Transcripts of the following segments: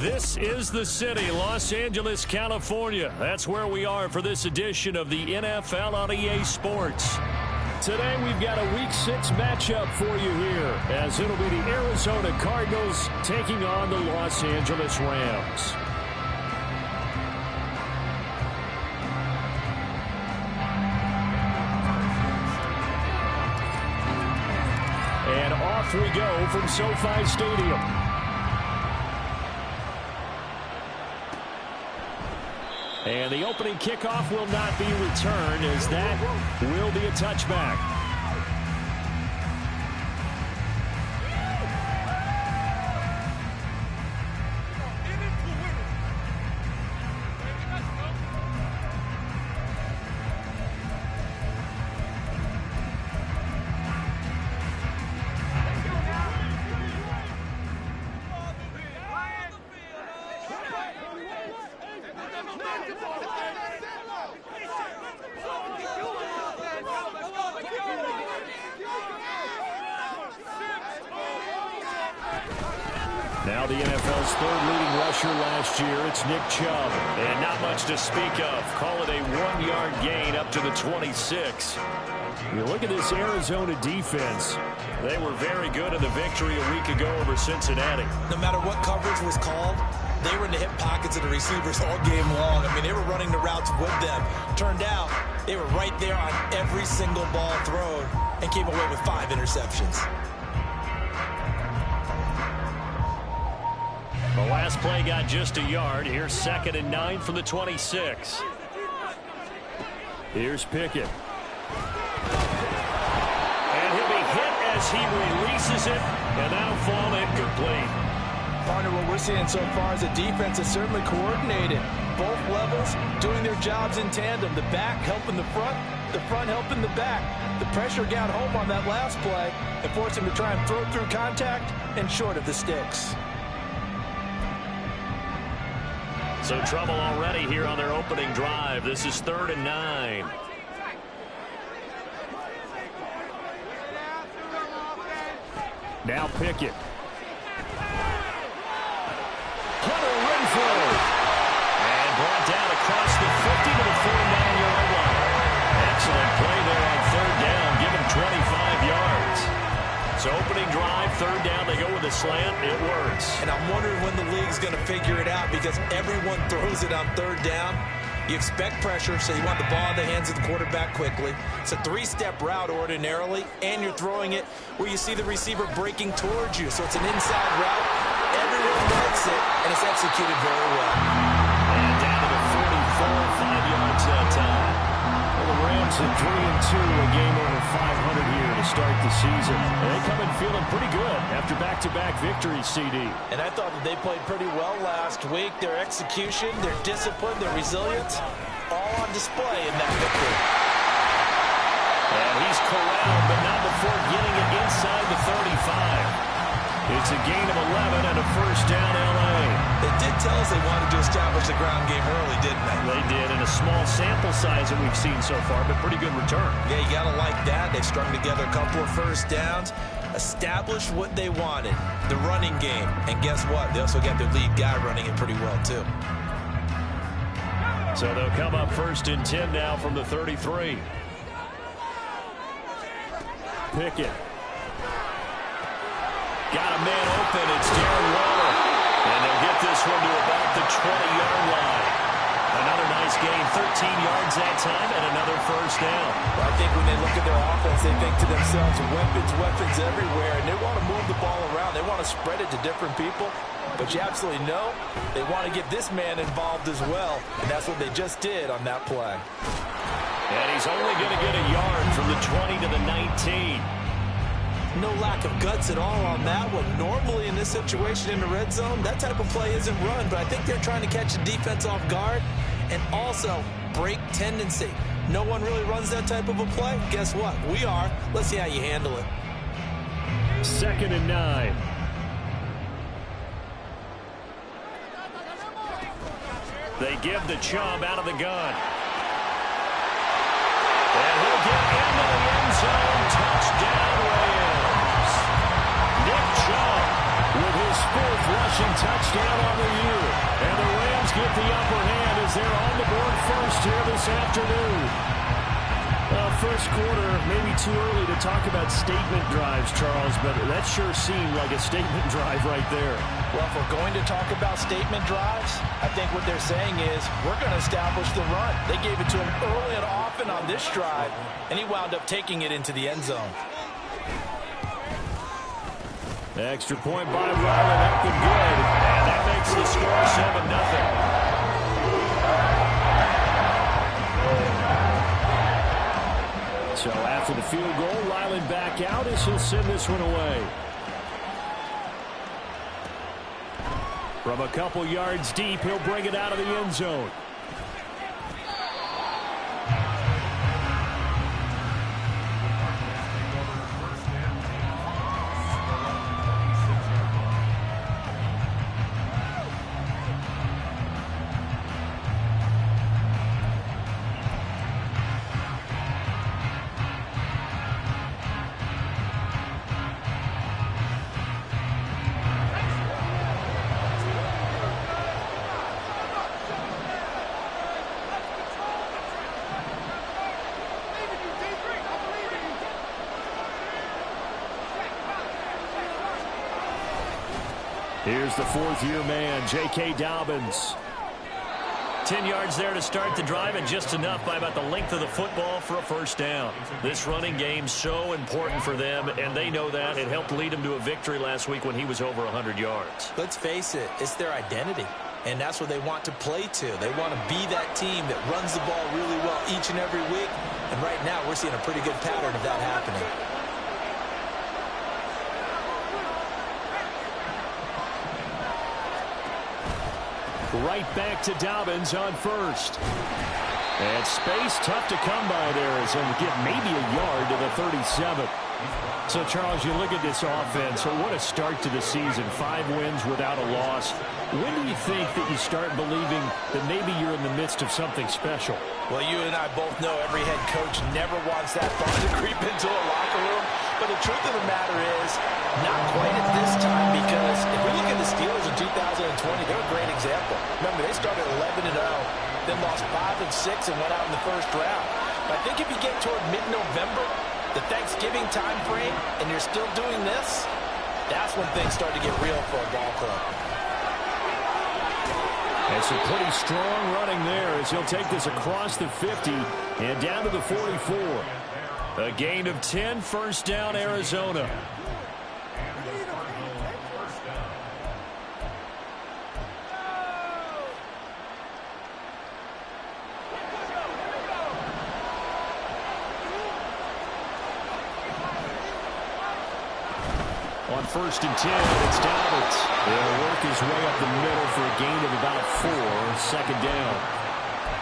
This is the city, Los Angeles, California. That's where we are for this edition of the NFL on EA Sports. Today we've got a Week 6 matchup for you here, as it'll be the Arizona Cardinals taking on the Los Angeles Rams. And off we go from SoFi Stadium. And the opening kickoff will not be returned, as that will be a touchback. Now the NFL's third leading rusher last year, it's Nick Chubb. And not much to speak of. Call it a 1-yard gain up to the 26. You look at this Arizona defense. They were very good in the victory a week ago over Cincinnati. No matter what coverage was called, they were in the hip pockets of the receivers all game long. I mean, they were running the routes with them. Turned out, they were right there on every single ball thrown and came away with 5 interceptions. The last play got just a yard. Here's 2nd and 9 from the 26. Here's Pickett. And he'll be hit as he releases it, and that'll fall incomplete. Partner, what we're seeing so far is the defense is certainly coordinated. Both levels doing their jobs in tandem. The back helping the front helping the back. The pressure got home on that last play and forced him to try and throw through contact and short of the sticks. So trouble already here on their opening drive. This is 3rd and 9. Now Pickett. Hunter Renfrow. And brought down across the 50 to the 49-yard line. Excellent play there on 3rd down. Give him 25 yards. So opening drive, 3rd down, they go with a slant. It works. And I'm wondering when the league's going to figure it out, because everyone throws it on 3rd down. You expect pressure, so you want the ball in the hands of the quarterback quickly. It's a 3-step route ordinarily, and you're throwing it where you see the receiver breaking towards you. So it's an inside route. Everyone likes it, and it's executed very well. And down to the 44, 5 yards that time. Well, the Rams at 3-2, a game over 500 here to start the season. And they come in feeling pretty good after back-to-back victories, CD. And I thought that they played pretty well last week. Their execution, their discipline, their resilience, all on display in that victory. And he's corralled, but not before getting it inside the 35. It's a gain of 11 and a 1st down, L.A. They did tell us they wanted to establish the ground game early, didn't they? They did, in a small sample size that we've seen so far, but pretty good return. Yeah, you got to like that. They've strung together a couple of 1st downs, established what they wanted, the running game. And guess what? They also got their lead guy running it pretty well, too. So they'll come up 1st and 10 now from the 33. Pickett. Got a man open. It's Darren Waller. And they'll get this one to about the 20-yard line. Another nice gain, 13 yards that time, and another 1st down. Well, I think when they look at their offense, they think to themselves, weapons everywhere, and they want to move the ball around. They want to spread it to different people. But you absolutely know they want to get this man involved as well, and that's what they just did on that play. And he's only going to get a yard from the 20 to the 19. No lack of guts at all on that one. Normally in this situation in the red zone, that type of play isn't run, but I think they're trying to catch the defense off guard and also break tendency. No one really runs that type of a play. Guess what? We are. Let's see how you handle it. 2nd and 9. They give the Chubb out of the gun. And he'll get into the end zone. Touchdown, Rams. Nick Chubb with his 4th rushing touchdown on the year. And the Rams get the upper hand as they're on the board first here this afternoon. First quarter, maybe too early to talk about statement drives, Charles, but that sure seemed like a statement drive right there. Well, if we're going to talk about statement drives, I think what they're saying is we're going to establish the run. They gave it to him early and often on this drive, and he wound up taking it into the end zone. Extra point by Ryland up and good, and that makes the score 7-0. So after the field goal, Ryland back out as he'll send this one away. From a couple yards deep, he'll bring it out of the end zone. Here's the fourth-year man, J.K. Dobbins. 10 yards there to start the drive, and just enough by about the length of the football for a first down. This running game so important for them, and they know that. It helped lead them to a victory last week when he was over 100 yards. Let's face it, it's their identity, and that's what they want to play to. They want to be that team that runs the ball really well each and every week, and right now we're seeing a pretty good pattern of that happening. Right back to Dobbins on first. And space tough to come by there as he'll get maybe a yard to the 37. So, Charles, you look at this offense, so what a start to the season. 5 wins without a loss. When do you think that you start believing that maybe you're in the midst of something special? Well, you and I both know every head coach never wants that thought to creep into a locker room. But the truth of the matter is, not quite at this time, because if we look at the Steelers in 2020, they're a great example. Remember, they started 11-0, then lost 5-6 and went out in the first round. But I think if you get toward mid-November, the Thanksgiving time frame, and you're still doing this, that's when things start to get real for a ball club. And some pretty strong running there as he'll take this across the 50 and down to the 44. A gain of 10, first down, Arizona. On first and 10, it's Dobbins. They'll work his way up the middle for a gain of about 4, second down.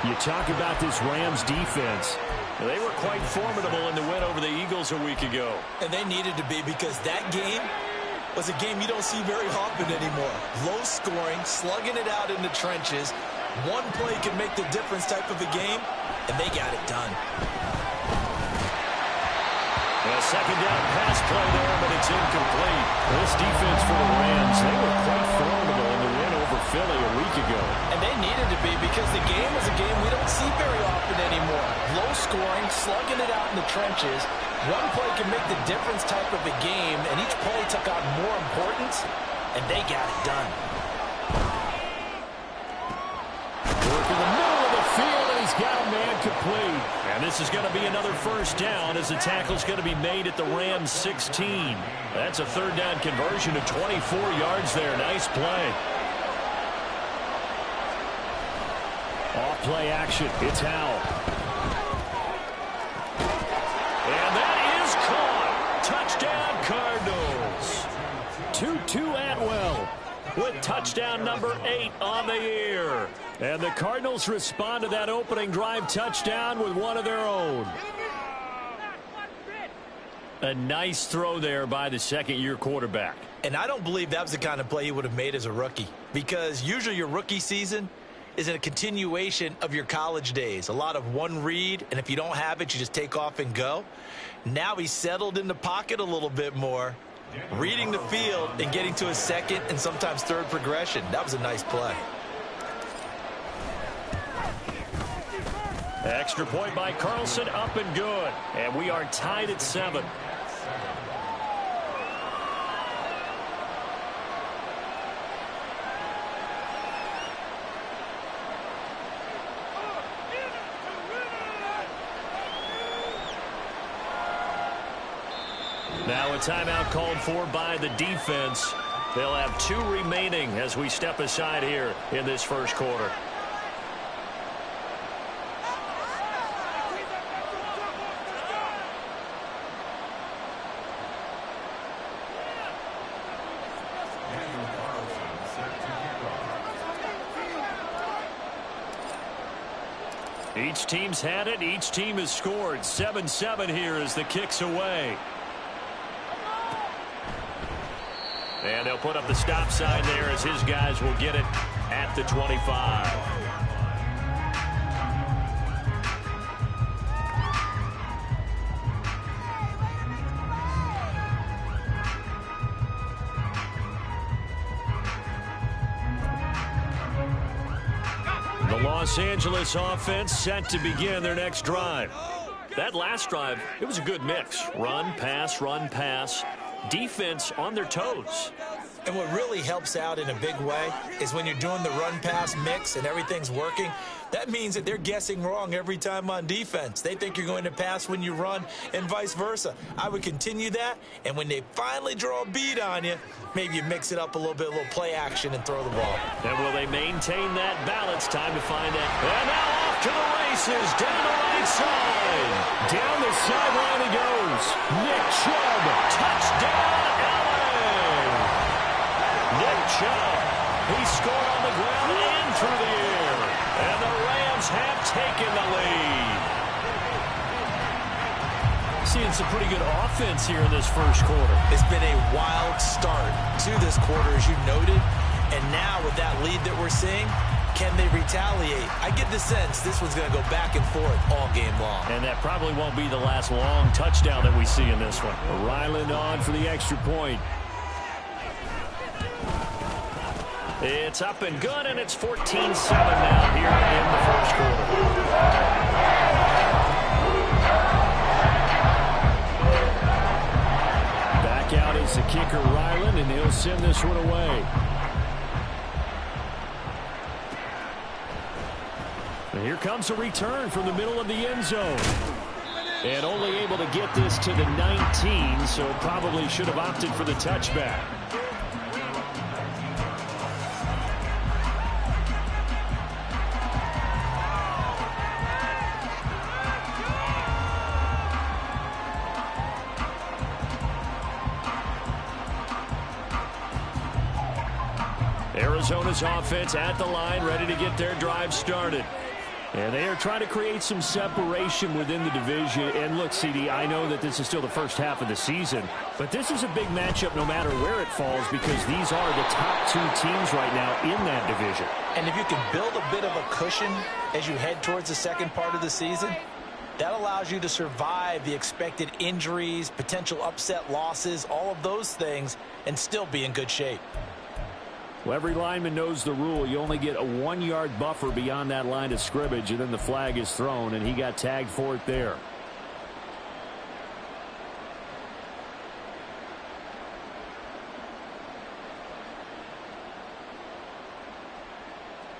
You talk about this Rams defense. They were quite formidable in the win over the Eagles a week ago. And they needed to be, because that game was a game you don't see very often anymore. Low scoring, slugging it out in the trenches. One play can make the difference type of a game, and they got it done. A second down pass play there, but it's incomplete. This defense for the Rams, they were quite formidable in the win over Philly a week ago. And they needed to be, because the game was a game we don't see very often anymore. Low scoring, slugging it out in the trenches. One play can make the difference type of a game, and each play took on more importance, and they got it done. Work in the middle of the field, and he's got a man complete. And this is going to be another first down as the tackle's going to be made at the Rams 16. That's a third down conversion of 24 yards there. Nice play. Off play action. It's Howell. And that is caught. Touchdown, Cardinals. Tutu Atwell with touchdown number 8 on the year. And the Cardinals respond to that opening drive touchdown with one of their own. A nice throw there by the second-year quarterback. And I don't believe that was the kind of play he would have made as a rookie, because usually your rookie season is a continuation of your college days. A lot of one read, and if you don't have it, you just take off and go. Now he's settled in the pocket a little bit more, Reading the field and getting to a second and sometimes third progression. That was a nice play. Extra point by Carlson, up and good. And we are tied at 7. Now a timeout called for by the defense. They'll have 2 remaining as we step aside here in this first quarter. Each team's had it. Each team has scored. 7-7 here as the kick's away. And they'll put up the stop sign there as his guys will get it at the 25. The Los Angeles offense set to begin their next drive. That last drive, it was a good mix. Run, pass. Defense on their toes. And what really helps out in a big way is when you're doing the run-pass mix and everything's working, that means that they're guessing wrong every time on defense. They think you're going to pass when you run and vice versa. I would continue that, and when they finally draw a beat on you, maybe you mix it up a little bit, a little play action and throw the ball. And will they maintain that balance? Time to find out. And now off to the races, down the right side. Down the sideline he goes. Nick Chubb, touchdown, LA. Nick Chubb, he scored on the ground and through the air. And the Rams have taken the lead. Seeing some pretty good offense here in this first quarter. It's been a wild start to this quarter, as you noted. And now with that lead that we're seeing, can they retaliate? I get the sense this one's going to go back and forth all game long. And that probably won't be the last long touchdown that we see in this one. Ryland on for the extra point. It's up and good, and it's 14-7 now here in the first quarter. Back out is the kicker, Ryland, and he'll send this one away. And here comes a return from the middle of the end zone. And only able to get this to the 19, so probably should have opted for the touchback. Arizona's offense at the line, ready to get their drive started. And they are trying to create some separation within the division. And look, CD, I know that this is still the first half of the season, but this is a big matchup no matter where it falls because these are the top 2 teams right now in that division. And if you can build a bit of a cushion as you head towards the second part of the season, that allows you to survive the expected injuries, potential upset losses, all of those things, and still be in good shape. Well, every lineman knows the rule. You only get a 1-yard buffer beyond that line of scrimmage, and then the flag is thrown, and he got tagged for it there.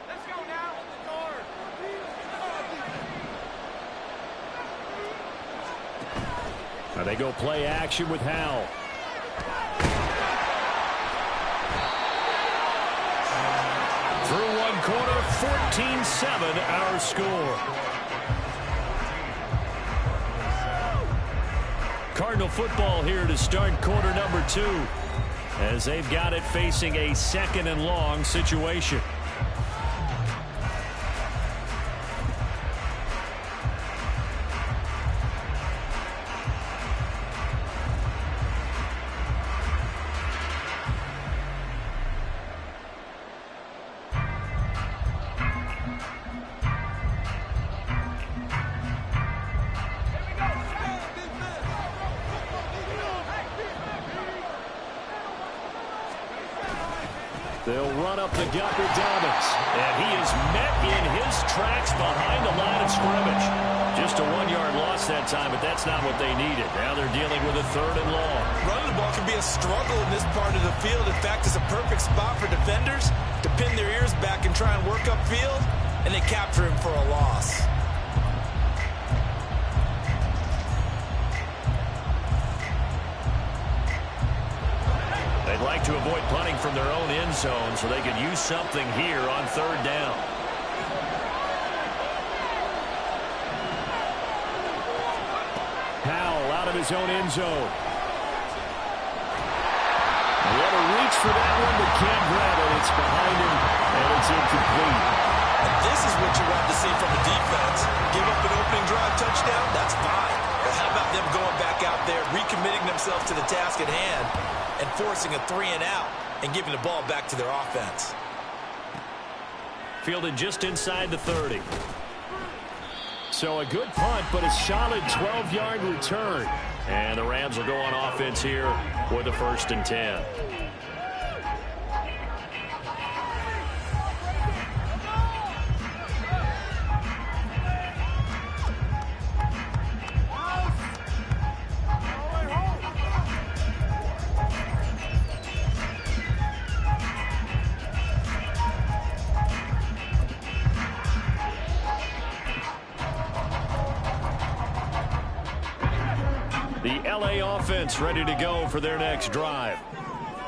Let's go now. Now they go play action with Howell. Through one quarter, 14-7 our score. Cardinal football here to start quarter number 2 as they've got it facing a 2nd and long situation. They'll run up the gut with Dobbins. And he is met in his tracks behind the line of scrimmage. Just a 1-yard loss that time, but that's not what they needed. Now they're dealing with a 3rd and long. Running the ball can be a struggle in this part of the field. In fact, it's a perfect spot for defenders to pin their ears back and try and work upfield, and they capture him for a loss. They'd like to avoid punting from their own end zone so they could use something here on 3rd down. Howell out of his own end zone. What a reach for that one, but can't grab it. It's behind him, and it's incomplete. And this is what you want to see from the defense. Give up an opening drive touchdown, that's fine. But how about them going back out there, recommitting themselves to the task at hand, and forcing a 3-and-out and giving the ball back to their offense. Fielded just inside the 30. So a good punt, but a solid 12-yard return. And the Rams will go on offense here with a 1st and 10. Offense ready to go for their next drive.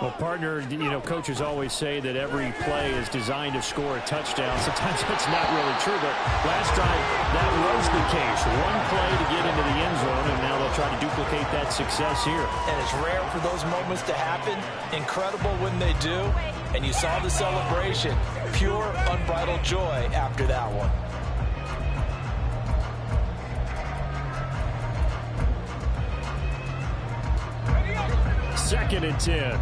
Well, partner, coaches always say that every play is designed to score a touchdown. Sometimes that's not really true, but last drive, that was the case. One play to get into the end zone, and now they'll try to duplicate that success here. And it's rare for those moments to happen. Incredible when they do. And you saw the celebration. Pure, unbridled joy after that one. 2nd and 10.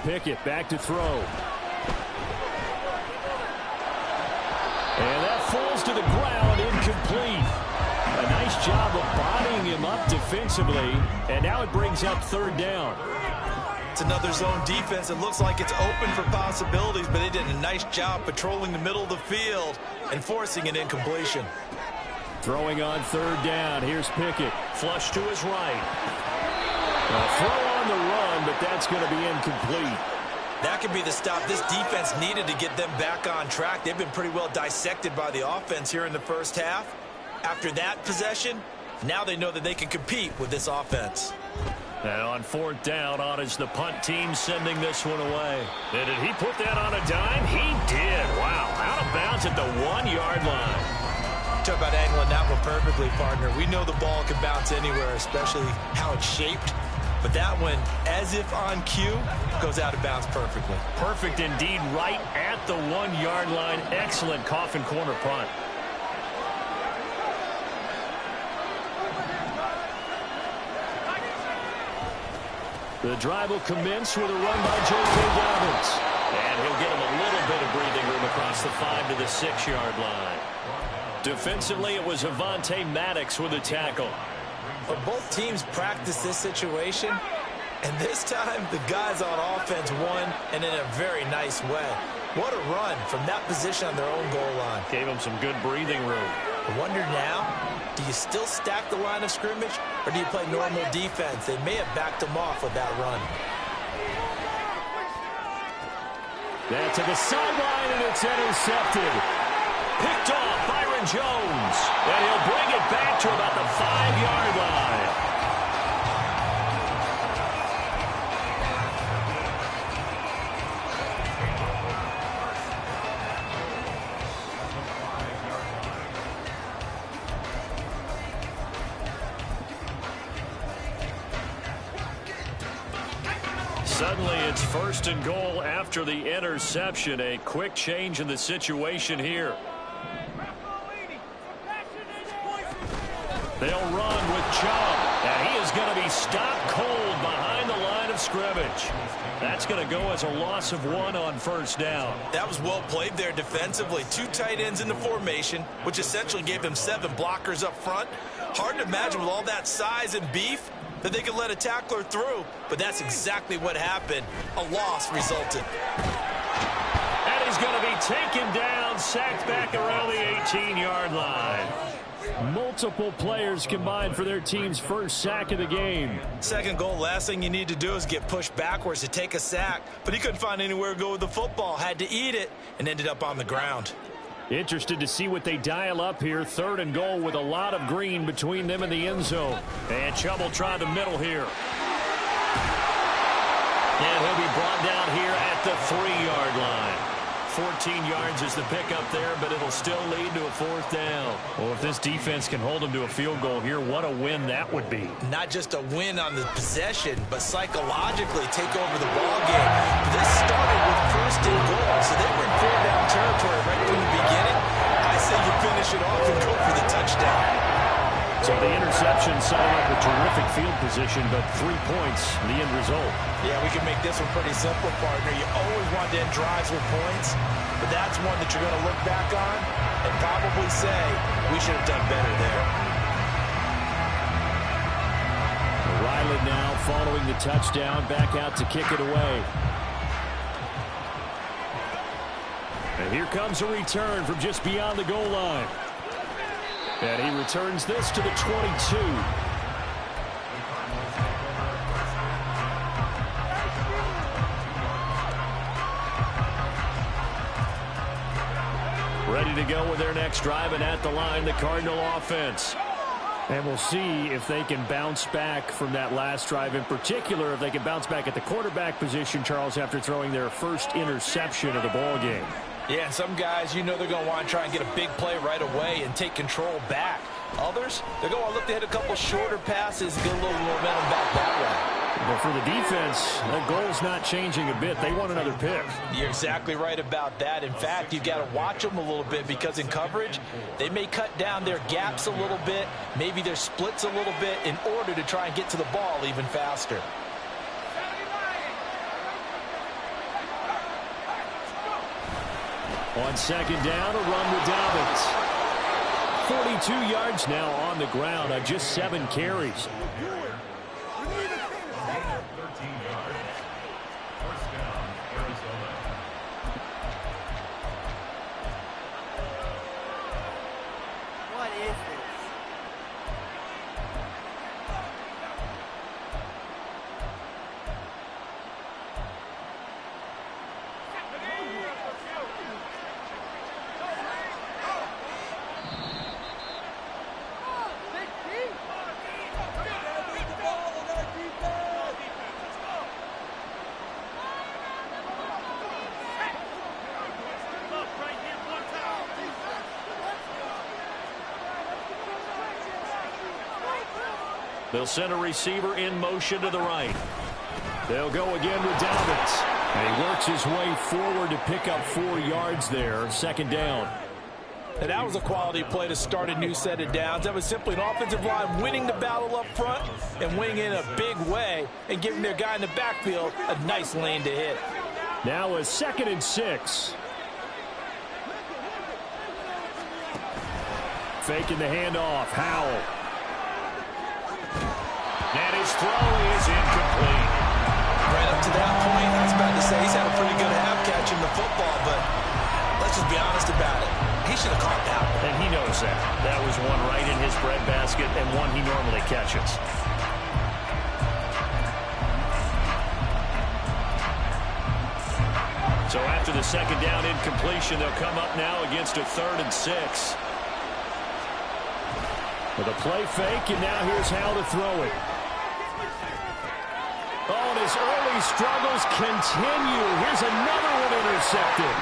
Pickett back to throw. And that falls to the ground, incomplete. A nice job of bodying him up defensively, and now it brings up 3rd down. It's another zone defense. It looks like it's open for possibilities, but they did a nice job patrolling the middle of the field and forcing an incompletion. Throwing on 3rd down. Here's Pickett. Flush to his right. A throw on the run, but that's going to be incomplete. That could be the stop this defense needed to get them back on track. They've been pretty well dissected by the offense here in the first half. After that possession, now they know that they can compete with this offense. And on 4th down, on is the punt team sending this one away. And did he put that on a dime? He did. Wow. Out of bounds at the 1-yard line. Talk about angling that one perfectly, partner. We know the ball can bounce anywhere, especially how it's shaped. But that one, as if on cue, goes out of bounds perfectly. Perfect indeed, right at the 1-yard line. Excellent coffin corner punt. The drive will commence with a run by J.K. Dobbins. And he'll get him a little bit of breathing room across the 5 to the 6-yard line. Defensively, it was Avonte Maddox with a tackle. But both teams practice this situation, and this time the guys on offense won, and in a very nice way. What a run from that position on their own goal line. Gave them some good breathing room. I wonder now, do you still stack the line of scrimmage, or do you play normal defense? They may have backed them off with that run. That to the sideline, and it's intercepted. Picked off Byron Jones, and he'll bring it back to about the 5-yard line. Suddenly, it's 1st and goal after the interception. A quick change in the situation here. They'll run with Chubb, and he is going to be stopped cold behind the line of scrimmage. That's going to go as a loss of 1 on first down. That was well played there defensively. 2 tight ends in the formation, which essentially gave them 7 blockers up front. Hard to imagine with all that size and beef that they could let a tackler through, but that's exactly what happened. A loss resulted. And he's going to be taken down, sacked back around the 18-yard line. Multiple players combined for their team's first sack of the game. Second goal, last thing you need to do is get pushed backwards to take a sack, but he couldn't find anywhere to go with the football, had to eat it, and ended up on the ground. Interested to see what they dial up here. 3rd and goal with a lot of green between them and the end zone. And Chubb will try the middle here. And he'll be brought down here at the 3-yard line. 14 yards is the pickup there, but it'll still lead to a 4th down. Well, if this defense can hold them to a field goal here, what a win that would be. Not just a win on the possession, but psychologically take over the ball game. This started with 1st and goal, so they were in 4-down territory right from the beginning. I say you finish it off and go for the touchdown. So the interception setting up a terrific field position, but 3 points, the end result. Yeah, we can make this one pretty simple, partner. You always want to end drives with points, but that's one that you're going to look back on and probably say, we should have done better there. Riley now following the touchdown, back out to kick it away. And here comes a return from just beyond the goal line. And he returns this to the 22. Ready to go with their next drive, and at the line, the Cardinal offense. And we'll see if they can bounce back from that last drive. In particular, if they can bounce back at the quarterback position, Charles, after throwing their first interception of the ball game. Yeah, some guys, you know they're going to want to try and get a big play right away and take control back. Others, they're going to look to hit a couple shorter passes, get a little momentum back that way. But for the defense, the goal's not changing a bit. They want another pick. You're exactly right about that. In fact, you've got to watch them a little bit because in coverage, they may cut down their gaps a little bit, maybe their splits a little bit in order to try and get to the ball even faster. On 2nd down, a run with Dobbins. 42 yards now on the ground on just 7 carries. What is this? They'll send a receiver in motion to the right. They'll go again with Dobbins. And he works his way forward to pick up 4 yards there. 2nd down. And that was a quality play to start a new set of downs. That was simply an offensive line winning the battle up front and winning in a big way and giving their guy in the backfield a nice lane to hit. Now a 2nd and 6. Faking the handoff. Howell. And his throw is incomplete. Right up to that point, I was about to say he's had a pretty good half catching the football, but let's just be honest about it. He should have caught that one. And he knows that. That was one right in his breadbasket and one he normally catches. So after the 2nd down incompletion, they'll come up now against a 3rd and 6. With a play fake, and now here's how to throw it. Oh, and his early struggles continue. Here's another one intercepted.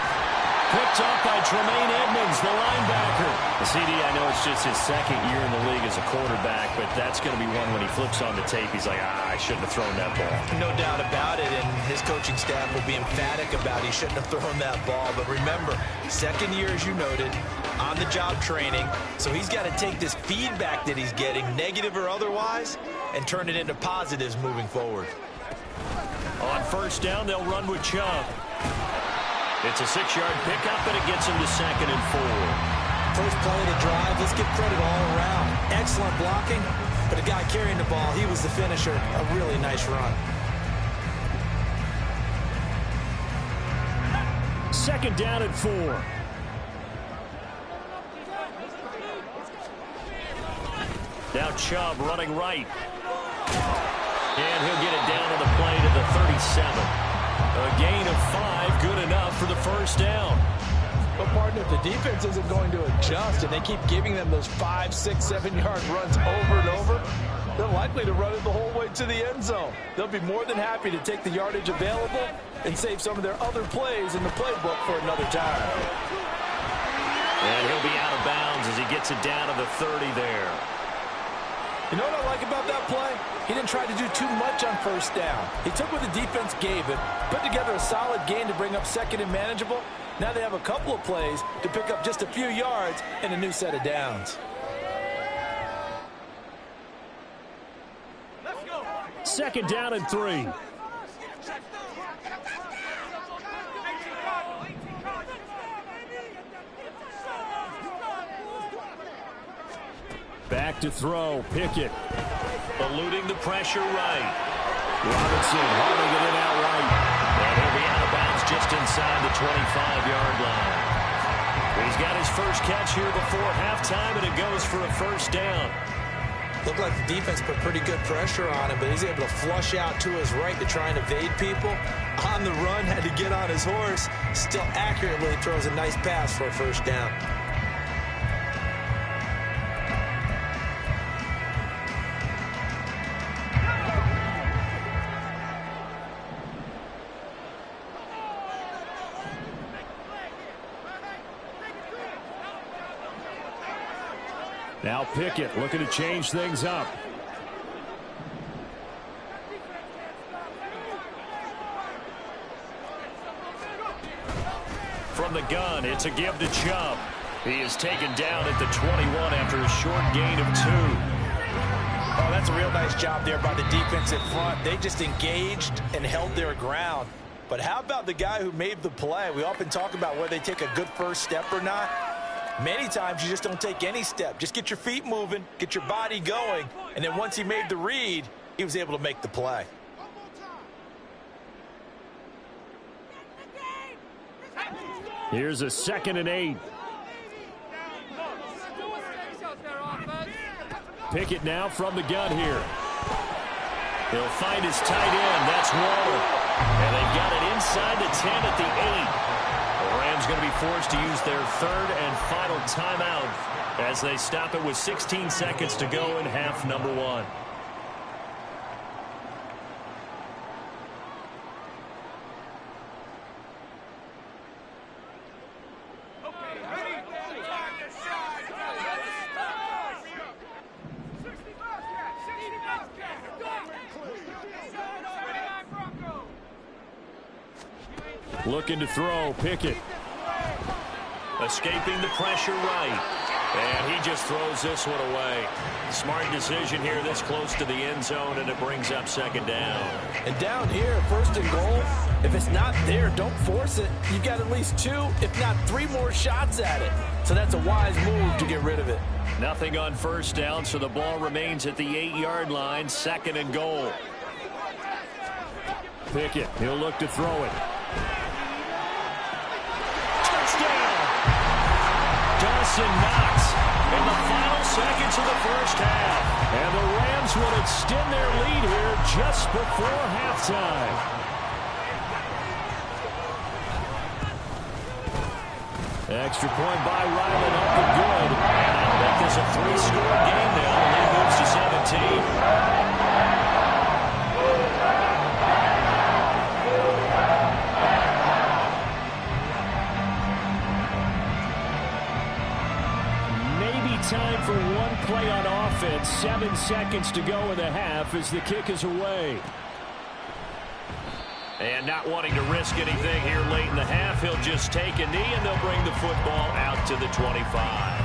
Picked up by Tremaine Edmonds, the linebacker. The CD, I know it's just his 2nd year in the league as a quarterback, but that's going to be one when he flips on the tape. He's like, I shouldn't have thrown that ball. No doubt about it, and his coaching staff will be emphatic about he shouldn't have thrown that ball. But remember, 2nd year, as you noted, on-the-job training, so he's got to take this feedback that he's getting, negative or otherwise, and turn it into positives moving forward. On first down, they'll run with Chubb. It's a 6-yard pickup, and it gets him to 2nd and 4. First play of the drive, let's give credit all around. Excellent blocking, but the guy carrying the ball, he was the finisher. A really nice run. 2nd down and 4. Now Chubb running right. And he'll get it down on the play to the 37. A gain of 5, good enough for the first down. But, partner, if the defense isn't going to adjust and they keep giving them those 5, 6, 7-yard runs over and over, they're likely to run it the whole way to the end zone. They'll be more than happy to take the yardage available and save some of their other plays in the playbook for another time. And he'll be out of bounds as he gets it down to the 30 there. You know what I like about that play? He didn't try to do too much on first down. He took what the defense gave him, put together a solid gain to bring up 2nd and manageable. Now they have a couple of plays to pick up just a few yards and a new set of downs. Let's go. 2nd down and 3. Back to throw. Pickett. Eluding the pressure right. Robinson hauling it in outright. And he'll be out of bounds just inside the 25-yard line. He's got his first catch here before halftime, and it goes for a first down. Looked like the defense put pretty good pressure on him, but he's able to flush out to his right to try and evade people. On the run, had to get on his horse. Still accurately throws a nice pass for a first down. Now Pickett looking to change things up. From the gun, it's a give to Chubb. He is taken down at the 21 after a short gain of 2. Oh, that's a real nice job there by the defense in front. They just engaged and held their ground. But how about the guy who made the play? We often talk about whether they take a good first step or not. Many times you just don't take any step. Just get your feet moving, get your body going, and then once he made the read, he was able to make the play. Here's a 2nd and 8. Pickett now from the gun here. He'll find his tight end. That's Waller. And they've got it inside the 10 at the 8. The Rams going to be forced to use their 3rd and final timeout as they stop it with 16 seconds to go in half number 1. Looking to throw, Pickett. Escaping the pressure right. And he just throws this one away. Smart decision here this close to the end zone, and it brings up 2nd down. And down here, 1st and goal, if it's not there, don't force it. You've got at least 2, if not 3 more shots at it. So that's a wise move to get rid of it. Nothing on first down, so the ball remains at the 8-yard line, 2nd and goal. Pickett, he'll look to throw it. Dawson Knox in the final seconds of the first half. And the Rams will extend their lead here just before halftime. Extra point by Ryland up and good. And I'll make this a 3-score game now. The lead moves to 17. Time for one play on offense. 7 seconds to go in the half as the kick is away. And not wanting to risk anything here late in the half, he'll just take a knee and they'll bring the football out to the 25.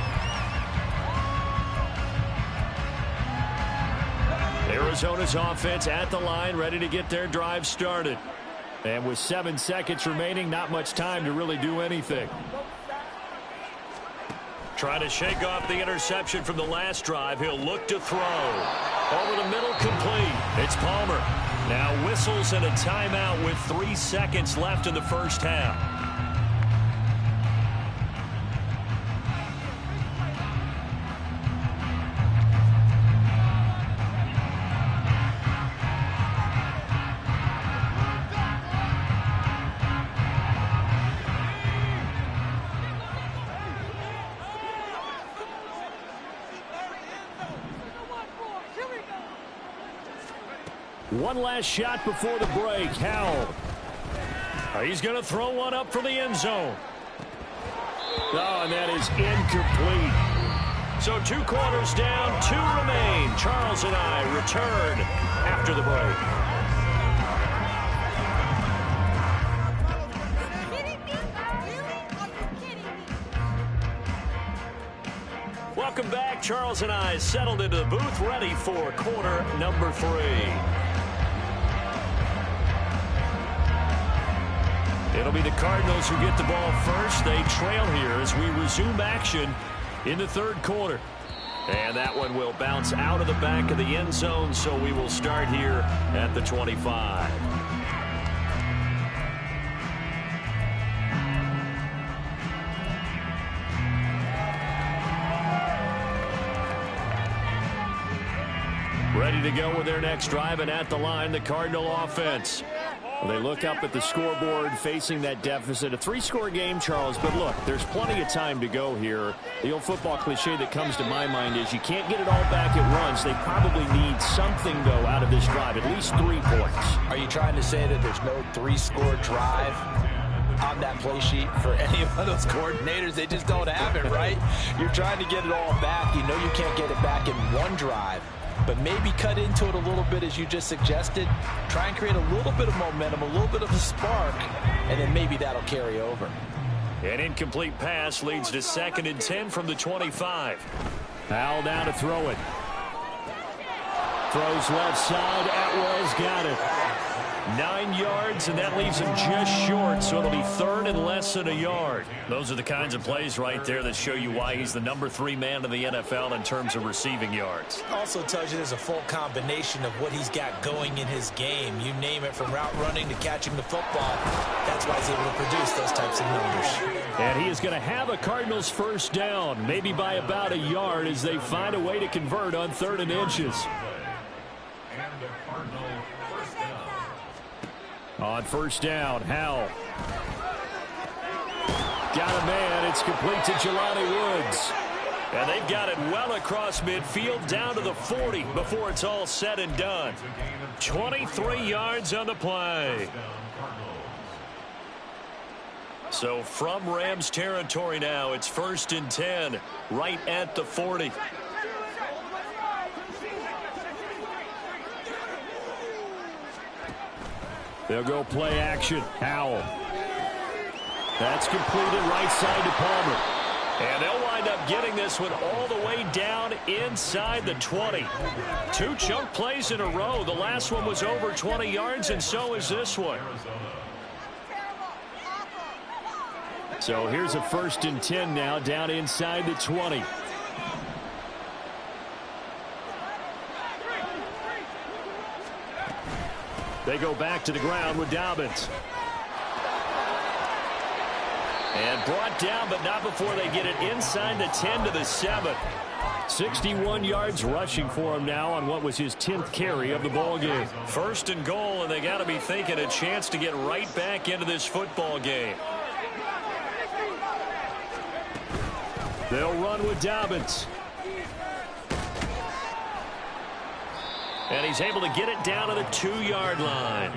Arizona's offense at the line, ready to get their drive started. And with 7 seconds remaining, not much time to really do anything. Trying to shake off the interception from the last drive. He'll look to throw. Over the middle, complete. It's Palmer. Now whistles and a timeout with 3 seconds left in the first half. One last shot before the break. Howell. He's going to throw one up for the end zone. Oh, and that is incomplete. So 2 quarters down, 2 remain. Charles and I return after the break. Welcome back. Charles and I settled into the booth, ready for quarter number 3. It'll be the Cardinals who get the ball first. They trail here as we resume action in the 3rd quarter. And that one will bounce out of the back of the end zone, so we will start here at the 25. Ready to go with their next drive, and at the line, the Cardinal offense. Well, they look up at the scoreboard facing that deficit. A 3-score game, Charles, but look, there's plenty of time to go here. The old football cliche that comes to my mind is you can't get it all back at once. They probably need something, though, out of this drive, at least 3 points. Are you trying to say that there's no 3-score drive on that play sheet for any of those coordinators? They just don't have it, right? You're trying to get it all back. You know you can't get it back in one drive. But maybe cut into it a little bit, as you just suggested. Try and create a little bit of momentum, a little bit of a spark, and then maybe that'll carry over. An incomplete pass leads to 2nd and 10 from the 25. Howell down to throw it. Throws left side. Atwell's got it. 9 yards, and that leaves him just short, so it'll be 3rd and less than a yard. Those are the kinds of plays right there that show you why he's the number 3 man in the NFL in terms of receiving yards. Also tells you there's a full combination of what he's got going in his game. You name it, from route running to catching the football. That's why he's able to produce those types of numbers. And he is going to have a Cardinals first down, maybe by about a yard, as they find a way to convert on 3rd and inches. On first down, Howell. Got a man. It's complete to Jelani Woods. And they've got it well across midfield down to the 40 before it's all said and done. 23 yards on the play. So from Rams territory now, it's 1st and 10, right at the 40. They'll go play action. Howell. That's completed right side to Palmer. And they'll wind up getting this one all the way down inside the 20. 2 chunk plays in a row. The last one was over 20 yards, and so is this one. So here's a 1st and 10 now, down inside the 20. They go back to the ground with Dobbins. And brought down, but not before they get it inside the 10 to the 7. 61 yards rushing for him now on what was his 10th carry of the ball game. 1st and goal, and they got to be thinking a chance to get right back into this football game. They'll run with Dobbins. And he's able to get it down to the 2-yard line.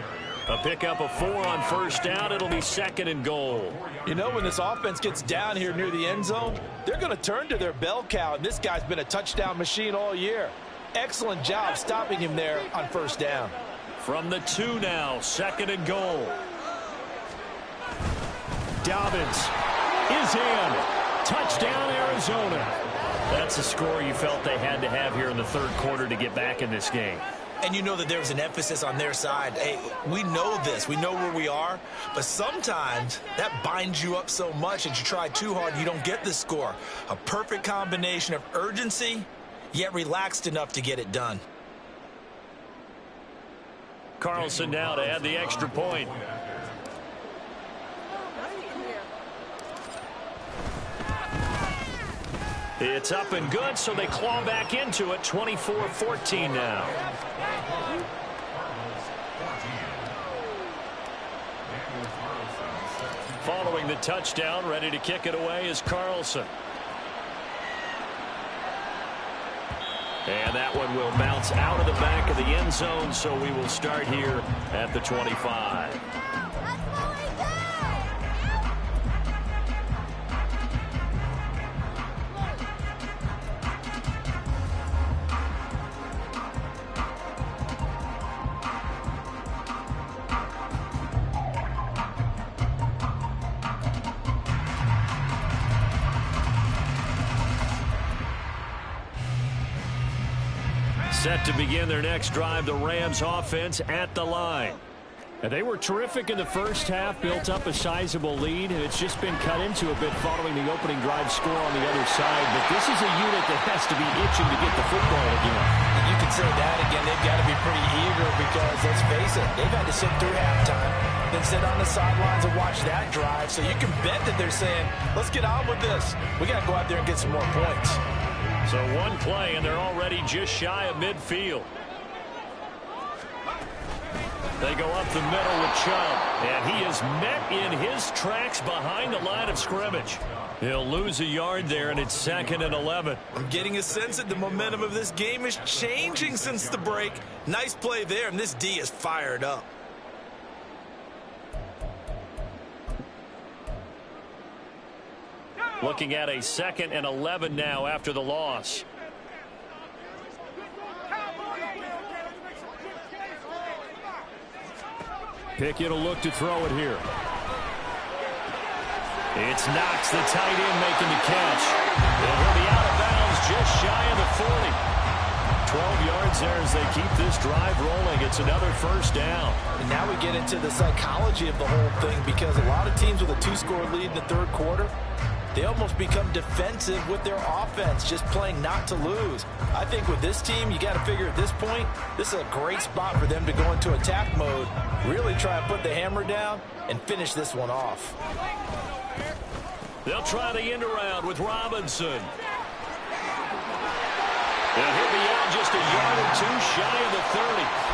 A pickup of 4 on first down. It'll be 2nd and goal. You know, when this offense gets down here near the end zone, they're going to turn to their bell cow, and this guy's been a touchdown machine all year. Excellent job stopping him there on first down. From the 2 now, 2nd and goal. Dobbins is in. Touchdown, Arizona. That's a score you felt they had to have here in the 3rd quarter to get back in this game. And you know that there's an emphasis on their side. Hey, we know this. We know where we are. But sometimes that binds you up so much that you try too hard and you don't get the score. A perfect combination of urgency, yet relaxed enough to get it done. Carlson now to add the extra point. It's up and good, so they claw back into it. 24-14 now. Following the touchdown, ready to kick it away is Carlson. And that one will bounce out of the back of the end zone, so we will start here at the 25. Set to begin their next drive, the Rams offense at the line. And they were terrific in the first half, built up a sizable lead, and it's just been cut into a bit following the opening drive score on the other side. But this is a unit that has to be itching to get the football again. You could say that again. They've got to be pretty eager because, let's face it, they've had to sit through halftime, then sit on the sidelines and watch that drive. So you can bet that they're saying, let's get on with this. We got to go out there and get some more points. So one play, and they're already just shy of midfield. They go up the middle with Chubb, and he is met in his tracks behind the line of scrimmage. He'll lose a yard there, and it's 2nd and 11. I'm getting a sense that the momentum of this game is changing since the break. Nice play there, and this D is fired up. Looking at a 2nd and 11 now after the loss. Pickett will look to throw it here. It's Knox, the tight end, making the catch. And he'll be out of bounds just shy of the 40. 12 yards there as they keep this drive rolling. It's another first down. And now we get into the psychology of the whole thing, because a lot of teams with a 2-score lead in the third quarter, they almost become defensive with their offense, just playing not to lose. I think with this team, you got to figure at this point, this is a great spot for them to go into attack mode, really try to put the hammer down and finish this one off. They'll try the end around with Robinson. And he'll be out just a yard or two shy of the 30.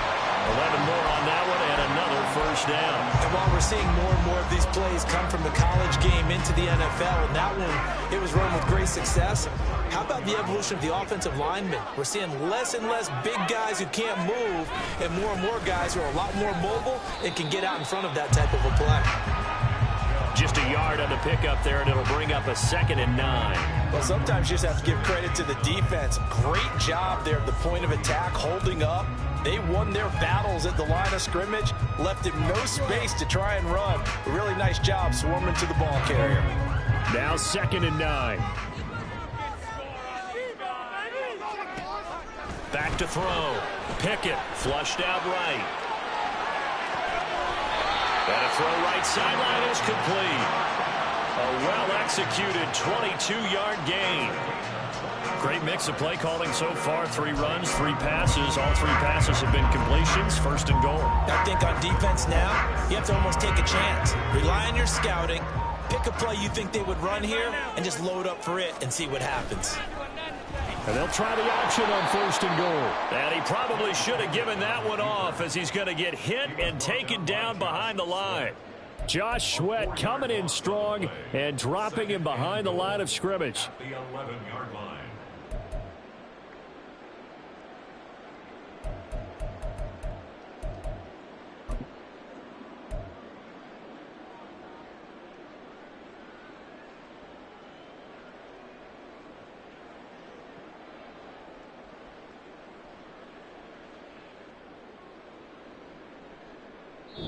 11 more on that one and another first down. And while we're seeing more and more of these plays come from the college game into the NFL, and that one, it was run with great success. How about the evolution of the offensive linemen? We're seeing less and less big guys who can't move and more guys who are a lot more mobile and can get out in front of that type of a play. Just a yard on the pickup there, and it'll bring up a 2nd and 9. Well, sometimes you just have to give credit to the defense. Great job there at the point of attack, holding up. They won their battles at the line of scrimmage, left him no space to try and run. A really nice job swarming to the ball carrier. Now 2nd and 9. Back to throw. Pickett flushed out right. And a throw right sideline is complete. A well-executed 22-yard gain. Great mix of play calling so far. 3 runs, 3 passes. All 3 passes have been completions. 1st and goal. I think on defense now, you have to almost take a chance. Rely on your scouting. Pick a play you think they would run here and just load up for it and see what happens. And they'll try the option on 1st and goal. And he probably should have given that one off, as he's going to get hit and taken down behind the line. Josh Sweat coming in strong and dropping him behind the line of scrimmage. The 11-yard line.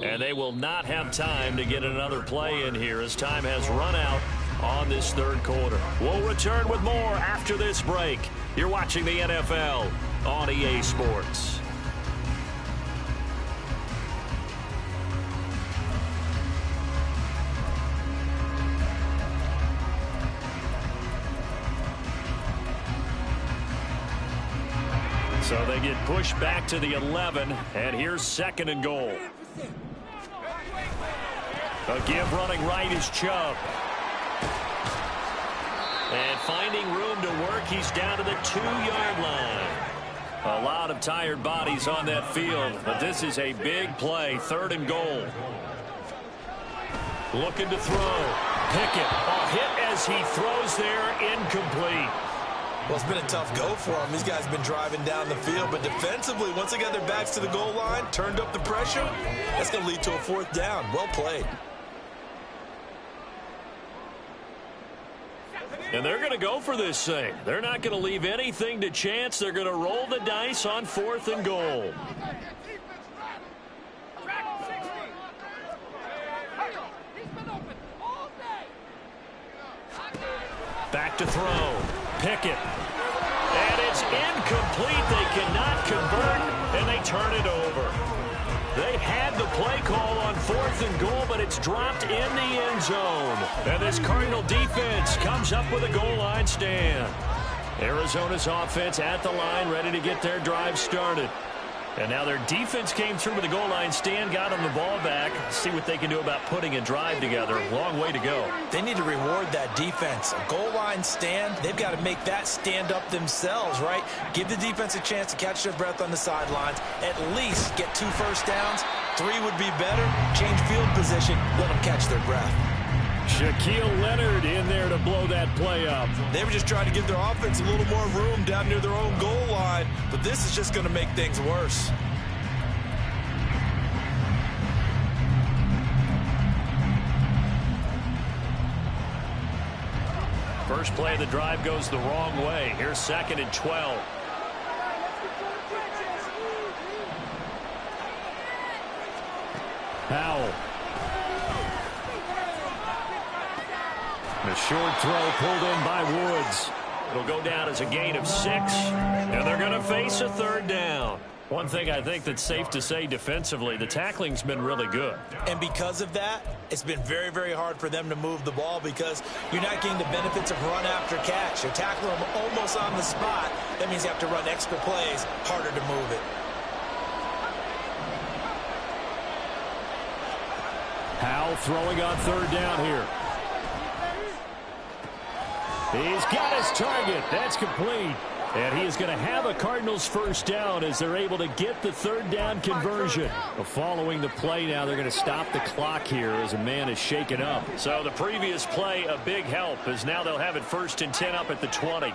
And they will not have time to get another play in here, as time has run out on this third quarter. We'll return with more after this break. You're watching the NFL on EA Sports. So they get pushed back to the 11, and here's 2nd and goal. A give running right is Chubb. And finding room to work, he's down to the 2-yard line. A lot of tired bodies on that field, but this is a big play, 3rd and goal. Looking to throw. Pickett, a hit as he throws there, incomplete. Well, it's been a tough go for him. These guys have been driving down the field, but defensively, once they got their backs to the goal line, turned up the pressure, that's going to lead to a 4th down. Well played. And they're going to go for this thing. They're not going to leave anything to chance. They're going to roll the dice on 4th and goal. Back to throw. Pickett. And it's incomplete. They cannot convert, and they turn it over. They had the play call on 4th and goal, but it's dropped in the end zone. And this Cardinal defense comes up with a goal line stand. Arizona's offense at the line, ready to get their drive started. And now their defense came through with a goal line stand, got them the ball back. See what they can do about putting a drive together. Long way to go. They need to reward that defense. A goal line stand, they've got to make that stand up themselves, right? Give the defense a chance to catch their breath on the sidelines. At least get 2 first downs. 3 would be better. Change field position. Let them catch their breath. Shaquille Leonard in there to blow that play up. They were just trying to give their offense a little more room down near their own goal line, but this is just going to make things worse. First play of the drive goes the wrong way. Here's 2nd and 12. Powell. The short throw pulled in by Woods. It'll go down as a gain of 6, and they're going to face a 3rd down. One thing I think that's safe to say defensively, the tackling's been really good. And because of that, it's been very, very hard for them to move the ball because you're not getting the benefits of run after catch. You're tackling them almost on the spot. That means you have to run extra plays, harder to move it. Powell throwing on 3rd down here. He's got his target. That's complete. And he is going to have a Cardinals 1st down as they're able to get the 3rd down conversion. Following the play now, they're going to stop the clock here as a man is shaken up. So the previous play, a big help, as now they'll have it 1st and 10 up at the 20.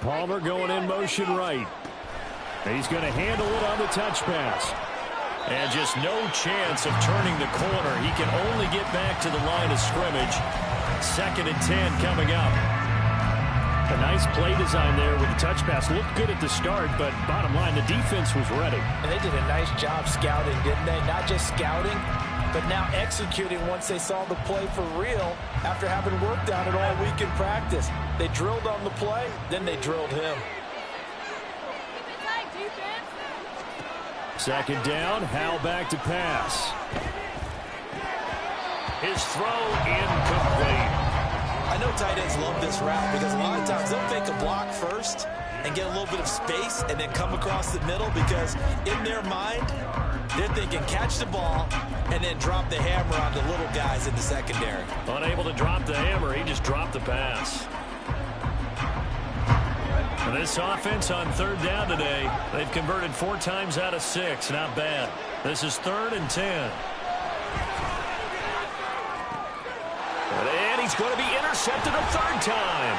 Palmer going in motion right. He's going to handle it on the touch pass. And just no chance of turning the corner. He can only get back to the line of scrimmage. 2nd and 10 coming up. A nice play design there with the touch pass. Looked good at the start, but bottom line, the defense was ready. And they did a nice job scouting, didn't they? Not just scouting, but now executing once they saw the play for real after having worked on it all week in practice. They drilled on the play, then they drilled him. 2nd down, Howell back to pass. His throw incomplete. I know tight ends love this route because a lot of times they'll fake a block first and get a little bit of space and then come across the middle because in their mind, they're thinking catch the ball and then drop the hammer on the little guys in the secondary. Unable to drop the hammer, he just dropped the pass. And this offense on 3rd down today, they've converted 4 times out of 6. Not bad. This is 3rd and 10. And he's going to be intercepted a 3rd time.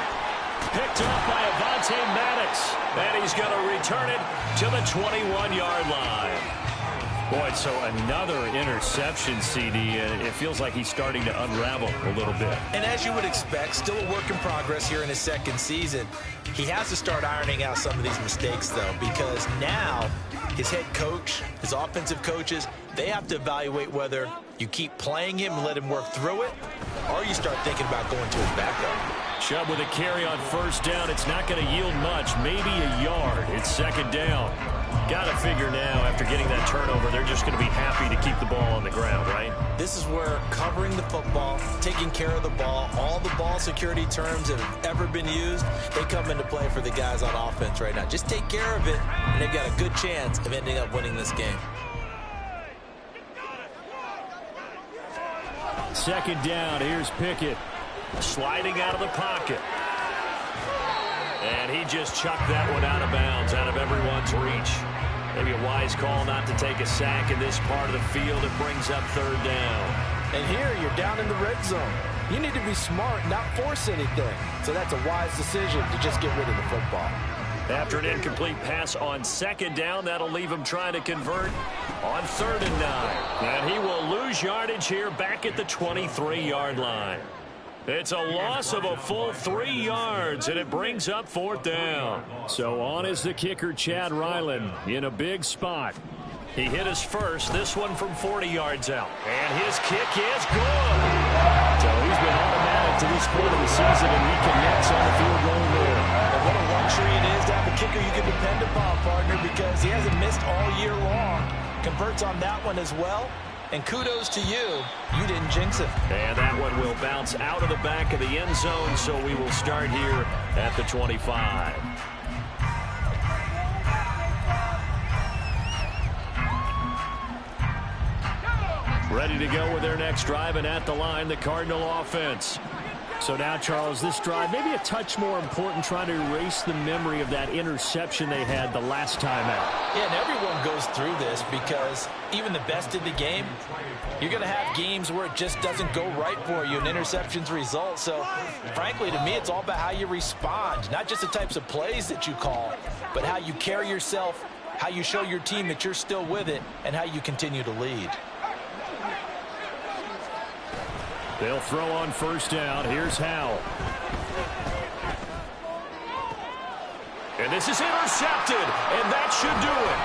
Picked up by Avonte Maddox. And he's going to return it to the 21-yard line. Boy, so another interception, CD, and it feels like he's starting to unravel a little bit. And as you would expect, still a work in progress here in his 2nd season. He has to start ironing out some of these mistakes, though, because now his head coach, his offensive coaches, they have to evaluate whether you keep playing him and let him work through it, or you start thinking about going to his backup. Chubb with a carry on 1st down. It's not going to yield much, maybe a yard. It's 2nd down. Got to figure now, after getting that turnover, they're just going to be happy to keep the ball on the ground, right? This is where covering the football, taking care of the ball, all the ball security terms that have ever been used, they come into play for the guys on offense right now. Just take care of it, and they've got a good chance of ending up winning this game. Second down, here's Pickett. Sliding out of the pocket. And he just chucked that one out of bounds, out of everyone's reach. Maybe a wise call not to take a sack in this part of the field. It brings up third down. And here you're down in the red zone. You need to be smart, not force anything. So that's a wise decision to just get rid of the football. After an incomplete pass on second down, that'll leave him trying to convert on 3rd and 9. And he will lose yardage here back at the 23-yard line. It's a loss of a full 3 yards, and it brings up 4th down. So on is the kicker, Chad Ryland, in a big spot. He hit his first, this one from 40 yards out. And his kick is good. So he's been automatic to this point of the season, and he connects on the field goal there. And what a luxury it is to have a kicker you can depend upon, partner, because he hasn't missed all year long. Converts on that one as well. And kudos to you. You didn't jinx it. And that one will bounce out of the back of the end zone, so we will start here at the 25. Ready to go with their next drive, and at the line, the Cardinal offense. So now, Charles, this drive, maybe a touch more important, trying to erase the memory of that interception they had the last time out. Yeah, and everyone goes through this because even the best in the game, you're going to have games where it just doesn't go right for you, and interceptions result. So, frankly, to me, it's all about how you respond, not just the types of plays that you call, but how you carry yourself, how you show your team that you're still with it, and how you continue to lead. They'll throw on 1st down. Here's Howell. And this is intercepted, and that should do it.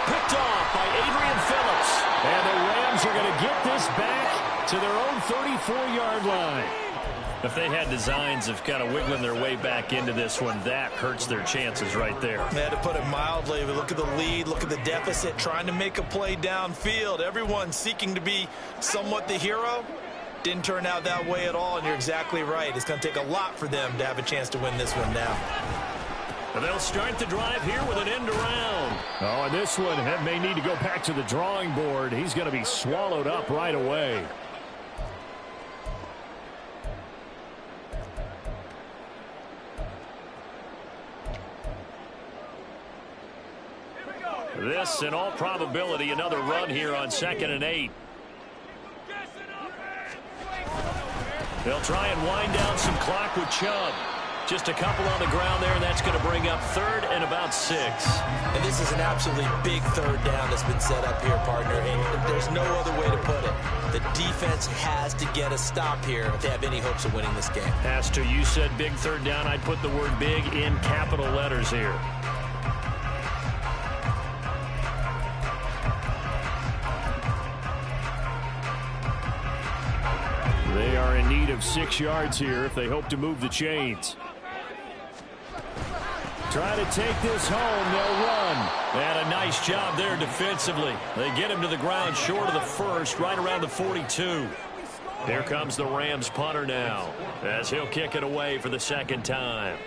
Picked off by Adrian Phillips. And the Rams are going to get this back to their own 34-yard line. If they had designs of kind of wiggling their way back into this one, that hurts their chances right there. They had to put it mildly. Look at the lead, look at the deficit, trying to make a play downfield. Everyone seeking to be somewhat the hero. Didn't turn out that way at all, and you're exactly right. It's going to take a lot for them to have a chance to win this one now. And they'll start the drive here with an end around. Oh, and this one may need to go back to the drawing board. He's going to be swallowed up right away. This, in all probability, another run here on 2nd and 8. They'll try and wind down some clock with Chubb. Just a couple on the ground there, and that's going to bring up 3rd and about 6. And this is an absolutely big 3rd down that's been set up here, partner, and there's no other way to put it. The defense has to get a stop here if they have any hopes of winning this game. Has to. You said big 3rd down. I'd put the word big in capital letters here. They are in need of 6 yards here if they hope to move the chains. Try to take this home. They'll run. And a nice job there defensively. They get him to the ground short of the first, right around the 42. Here comes the Rams punter now, as he'll kick it away for the 2nd time.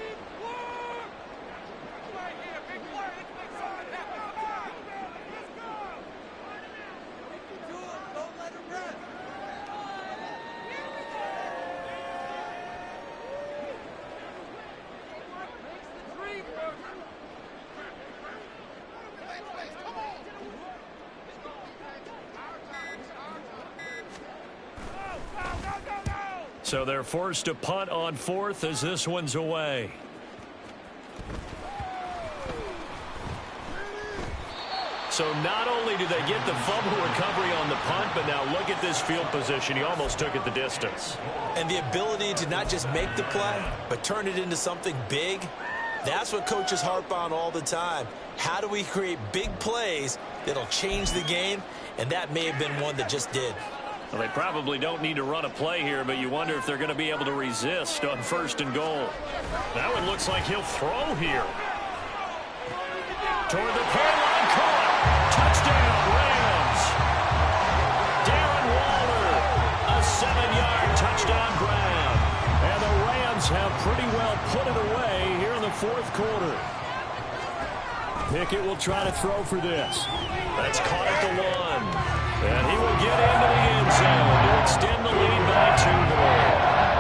So they're forced to punt on 4th as this one's away. So not only do they get the fumble recovery on the punt, but now look at this field position. He almost took it the distance. And the ability to not just make the play, but turn it into something big, that's what coaches harp on all the time. How do we create big plays that'll change the game? And that may have been one that just did. Well, they probably don't need to run a play here, but you wonder if they're going to be able to resist on 1st and goal. That one looks like he'll throw here. Toward the goal line, pretty well put it away here in the fourth quarter. Pickett will try to throw for this. That's caught at the 1. And he will get into the end zone to extend the lead by 2 more.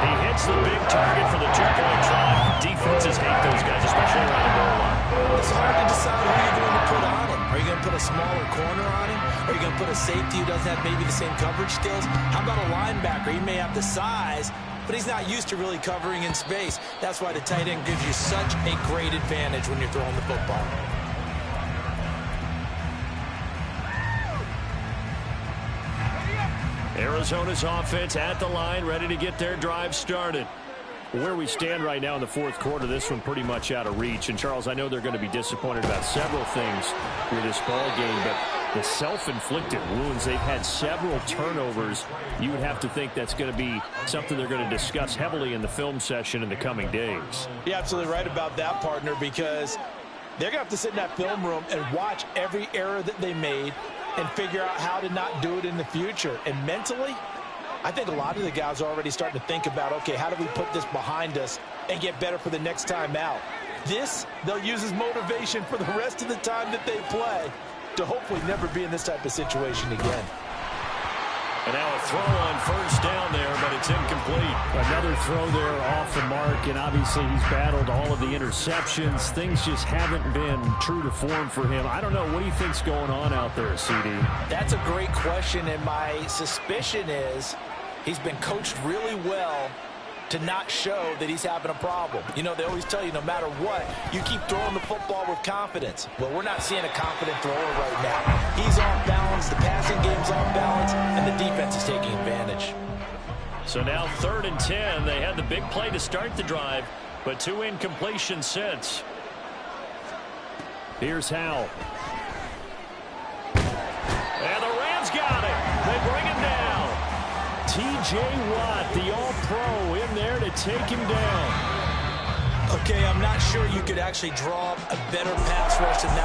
He hits the big target for the 2-point try. Defenses hate those guys, especially around the goal line. It's hard to decide who you're going to put on him. Are you going to put a smaller corner on him? Are you going to put a safety who doesn't have maybe the same coverage skills? How about a linebacker? He may have the size, but he's not used to really covering in space. That's why the tight end gives you such a great advantage when you're throwing the football. Arizona's offense at the line, ready to get their drive started. Where we stand right now in the fourth quarter, this one pretty much out of reach. And, Charles, I know they're going to be disappointed about several things with this ball game, but the self-inflicted wounds, they've had several turnovers. You would have to think that's going to be something they're going to discuss heavily in the film session in the coming days. You're absolutely right about that, partner, because they're going to have to sit in that film room and watch every error that they made and figure out how to not do it in the future. And mentally, I think a lot of the guys are already starting to think about, okay, how do we put this behind us and get better for the next time out? This, they'll use as motivation for the rest of the time that they play to hopefully never be in this type of situation again. And now a throw on first down there, but it's incomplete. Another throw there off the mark, and obviously he's battled all of the interceptions. Things just haven't been true to form for him. I don't know. What do you think's going on out there, CD? That's a great question, and my suspicion is he's been coached really well to not show that he's having a problem. You know, they always tell you no matter what, you keep throwing the football with confidence. Well, we're not seeing a confident thrower right now. He's off balance, the passing game's off balance, and the defense is taking advantage. So now 3rd and 10. They had the big play to start the drive, but 2 incompletions since. Here's Howell. And the Rams got it. They bring him down. T.J. Watt, the all-pro, in there to take him down. Okay, I'm not sure you could actually draw a better pass rush than that.